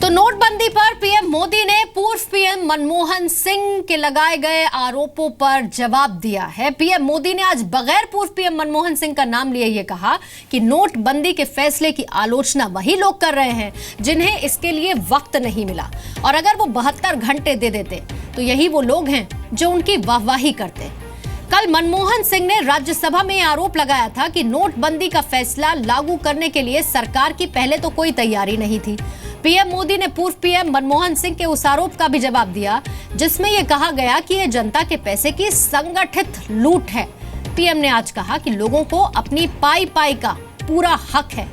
तो नोटबंदी पर पीएम मोदी ने पूर्व पीएम मनमोहन सिंह के लगाए गए आरोपों पर जवाब दिया है। पीएम मोदी ने आज बगैर पूर्व पीएम मनमोहन सिंह का नाम लिए ये कहा कि नोटबंदी के फैसले की आलोचना वही लोग कर रहे हैं जिन्हें इसके लिए वक्त नहीं मिला, और अगर वो 72 घंटे दे देते तो यही वो लोग हैं जो उनकी वाहवाही करते। कल मनमोहन सिंह ने राज्यसभा में आरोप लगाया था कि नोटबंदी का फैसला लागू करने के लिए सरकार की पहले तो कोई तैयारी नहीं थी। पीएम मोदी ने पूर्व पीएम मनमोहन सिंह के उस आरोप का भी जवाब दिया जिसमें यह कहा गया कि यह जनता के पैसे की संगठित लूट है। पीएम ने आज कहा कि लोगों को अपनी पाई पाई का पूरा हक है।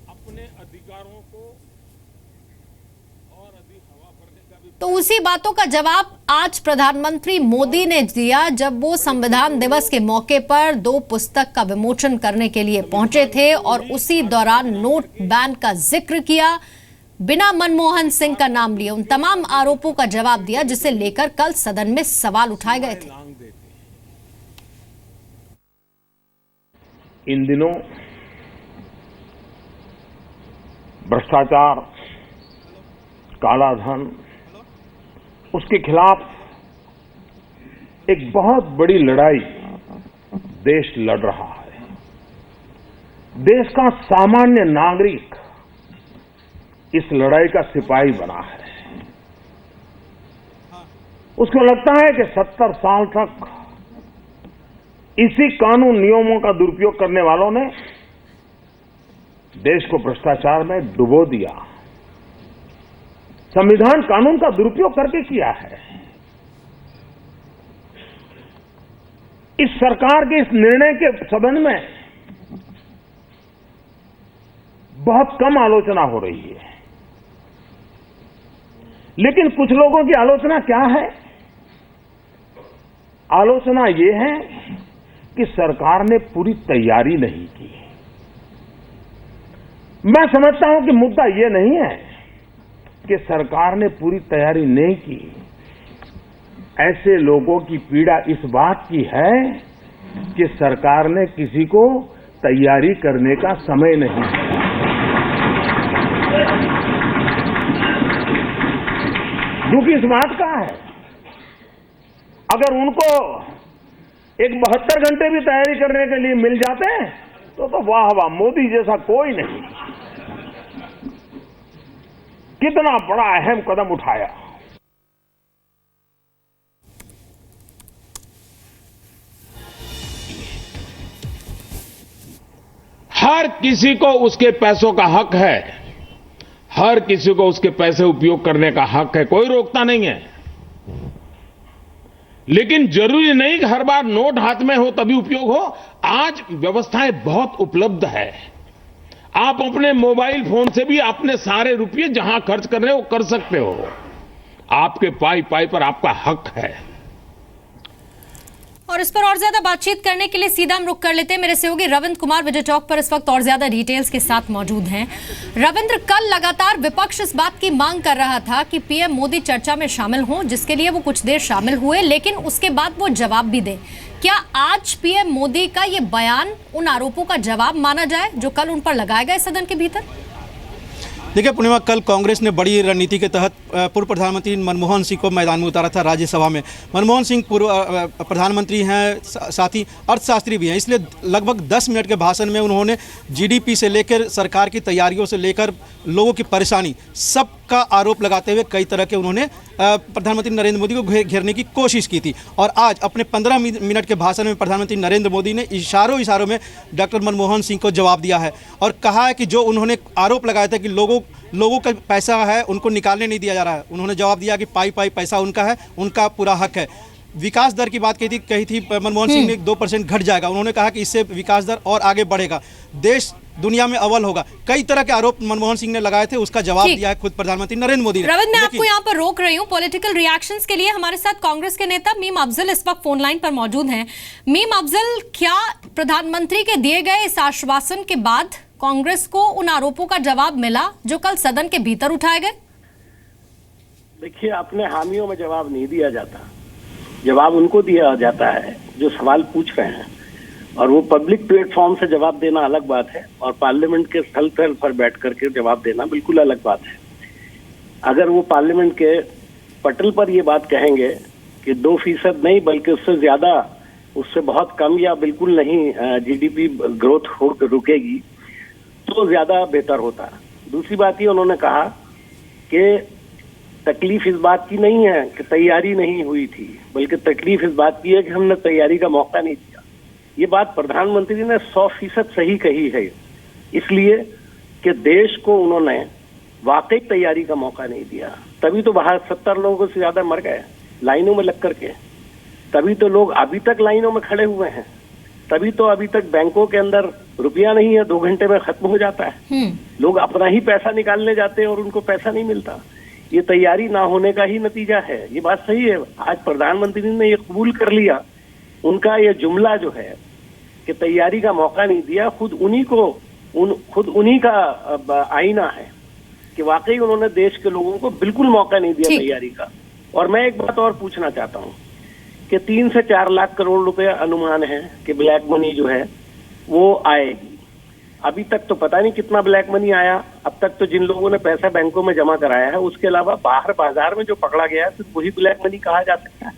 अपने अधिकारों को और अधिक हवा भरने का भी तो उसी बातों का जवाब आज प्रधानमंत्री मोदी ने दिया जब वो संविधान दिवस के मौके पर 2 पुस्तक का विमोचन करने के लिए पहुंचे थे और उसी दौरान नोट बैन का जिक्र किया। बिना मनमोहन सिंह का नाम लिए उन तमाम आरोपों का जवाब दिया जिसे लेकर कल सदन में सवाल उठाए गए थे। इन दिनों भ्रष्टाचार, काला धन, उसके खिलाफ एक बहुत बड़ी लड़ाई देश लड़ रहा है। देश का सामान्य नागरिक इस लड़ाई का सिपाही बना है। उसको लगता है कि 70 साल तक इसी कानून नियमों का दुरुपयोग करने वालों ने देश को भ्रष्टाचार में डुबो दिया, संविधान कानून का दुरुपयोग करके किया है। इस सरकार के इस निर्णय के संबंध में बहुत कम आलोचना हो रही है, लेकिन कुछ लोगों की आलोचना क्या है? आलोचना ये है कि सरकार ने पूरी तैयारी नहीं की। मैं समझता हूं कि मुद्दा ये नहीं है कि सरकार ने पूरी तैयारी नहीं की। ऐसे लोगों की पीड़ा इस बात की है कि सरकार ने किसी को तैयारी करने का समय नहीं दिया। दुख इस बात का है, अगर उनको एक 72 घंटे भी तैयारी करने के लिए मिल जाते तो वाह वाह, मोदी जैसा कोई नहीं। कितना बड़ा अहम कदम उठाया। हर किसी को उसके पैसों का हक है, हर किसी को उसके पैसे उपयोग करने का हक है, कोई रोकता नहीं है। लेकिन जरूरी नहीं कि हर बार नोट हाथ में हो तभी उपयोग हो। आज व्यवस्थाएं बहुत उपलब्ध है। आप अपने मोबाइल फोन से भी अपने सारे रुपये जहां खर्च कर रहे हो कर सकते हो। आपके पाई पाई पर आपका हक है। और इस पर और ज्यादा बातचीत करने के लिए सीधा हम रुख कर लेते हैं। मेरे सहयोगी रविंद्र कुमार विजय टॉक पर इस वक्त और ज्यादा डिटेल्स के साथ मौजूद हैं। रविंद्र, कल लगातार विपक्ष इस बात की मांग कर रहा था कि पीएम मोदी चर्चा में शामिल हों, जिसके लिए वो कुछ देर शामिल हुए, लेकिन उसके बाद वो जवाब भी दें। क्या आज पीएम मोदी का ये बयान उन आरोपों का जवाब माना जाए जो कल उन पर लगाए गए सदन के भीतर? देखिए पूर्णिमा, कल कांग्रेस ने बड़ी रणनीति के तहत पूर्व प्रधानमंत्री मनमोहन सिंह को मैदान में उतारा था राज्यसभा में। मनमोहन सिंह पूर्व प्रधानमंत्री हैं, साथ ही अर्थशास्त्री भी हैं, इसलिए लगभग 10 मिनट के भाषण में उन्होंने जीडीपी से लेकर सरकार की तैयारियों से लेकर लोगों की परेशानी सबका आरोप लगाते हुए कई तरह के उन्होंने प्रधानमंत्री नरेंद्र मोदी को घेरने की कोशिश की थी। और आज अपने 15 मिनट के भाषण में प्रधानमंत्री नरेंद्र मोदी ने इशारों में डॉक्टर मनमोहन सिंह को जवाब दिया है और कहा है कि जो उन्होंने आरोप लगाया था कि लोगों का पैसा है उनको निकालने नहीं दिया जा रहा है, उन्होंने जवाब दिया कि पाई पाई पैसा उनका है, उनका पूरा हक है। विकास दर की बात कही थी मनमोहन सिंह ने 2% घट जाएगा, उन्होंने कहा कि इससे विकास दर और आगे बढ़ेगा, देश दुनिया में अव्वल होगा। कई तरह के आरोप मनमोहन सिंह ने लगाए थे, उसका जवाब दिया है खुद प्रधानमंत्री नरेंद्र मोदी ने। रविंद्र, मैं आपको यहाँ पर रोक रही हूँ पॉलिटिकल रिएक्शंस के लिए। हमारे साथ कांग्रेस के नेता मीम अफजल इस वक्त फोन लाइन पर मौजूद हैं। मीम अफजल, क्या प्रधानमंत्री के दिए गए इस आश्वासन के बाद कांग्रेस को उन आरोपों का जवाब मिला जो कल सदन के भीतर उठाए गए? देखिए, अपने हामियों में जवाब नहीं दिया जाता, जवाब उनको दिया जाता है जो सवाल पूछ रहे हैं, और वो पब्लिक प्लेटफॉर्म से जवाब देना अलग बात है और पार्लियामेंट के स्थल पर बैठ करके जवाब देना बिल्कुल अलग बात है। अगर वो पार्लियामेंट के पटल पर ये बात कहेंगे कि 2% नहीं बल्कि उससे ज्यादा, उससे बहुत कम या बिल्कुल नहीं जीडीपी ग्रोथ रुकेगी, तो ज्यादा बेहतर होता। दूसरी बात ये उन्होंने कहा कि तकलीफ इस बात की नहीं है कि तैयारी नहीं हुई थी, बल्कि तकलीफ इस बात की है कि हमने तैयारी का मौका नहीं दिया। ये बात प्रधानमंत्री ने 100% सही कही है, इसलिए कि देश को उन्होंने वाकई तैयारी का मौका नहीं दिया। तभी तो बाहर 70 लोगों से ज्यादा मर गए लाइनों में लग करके, तभी तो लोग अभी तक लाइनों में खड़े हुए हैं, तभी तो अभी तक बैंकों के अंदर रुपया नहीं है, 2 घंटे में खत्म हो जाता है। लोग अपना ही पैसा निकालने जाते हैं और उनको पैसा नहीं मिलता। ये तैयारी ना होने का ही नतीजा है। ये बात सही है। आज प्रधानमंत्री ने ये कबूल कर लिया, उनका ये जुमला जो है कि तैयारी का मौका नहीं दिया, खुद उन्हीं का आईना है कि वाकई उन्होंने देश के लोगों को बिल्कुल मौका नहीं दिया तैयारी का। और मैं एक बात और पूछना चाहता हूँ कि 3 से 4 लाख करोड़ रुपए अनुमान है कि ब्लैक मनी जो है वो आएगी। अभी तक तो पता नहीं कितना ब्लैक मनी आया। अब तक तो जिन लोगों ने पैसा बैंकों में जमा कराया है, उसके अलावा बाहर बाजार में जो पकड़ा गया है सिर्फ वही ब्लैक मनी कहा जा सकता है।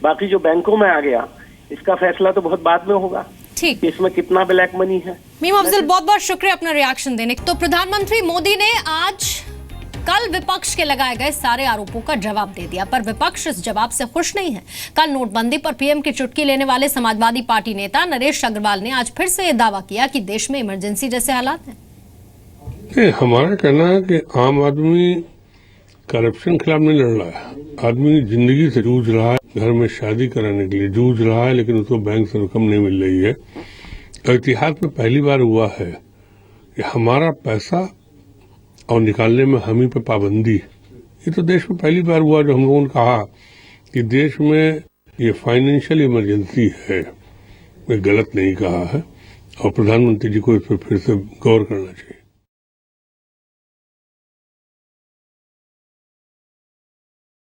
बाकी जो बैंकों में आ गया, इसका फैसला तो बहुत बाद में होगा ठीक, इसमें कितना ब्लैक मनी है। मीम अफजल, बहुत बहुत शुक्रिया अपना रिएक्शन देने। तो प्रधानमंत्री मोदी ने आज कल विपक्ष के लगाए गए सारे आरोपों का जवाब दे दिया, पर विपक्ष इस जवाब से खुश नहीं है। कल नोटबंदी पर पीएम की चुटकी लेने वाले समाजवादी पार्टी नेता नरेश अग्रवाल ने आज फिर से यह दावा किया कि देश में इमरजेंसी जैसे हालात हैं। हमारा कहना है कि आम आदमी करप्शन के खिलाफ नहीं लड़ रहा है, आदमी जिंदगी से जूझ रहा है, घर में शादी कराने के लिए जूझ रहा है, लेकिन उसको बैंक से रकम नहीं मिल रही है। इतिहास में पहली बार हुआ है कि हमारा पैसा और निकालने में हम ही पे पाबंदी। ये तो देश में पहली बार हुआ जो हम लोगों ने कहा कि देश में ये फाइनेंशियल इमरजेंसी है। मैं गलत नहीं कहा है और प्रधानमंत्री जी को इस पर फिर से गौर करना चाहिए।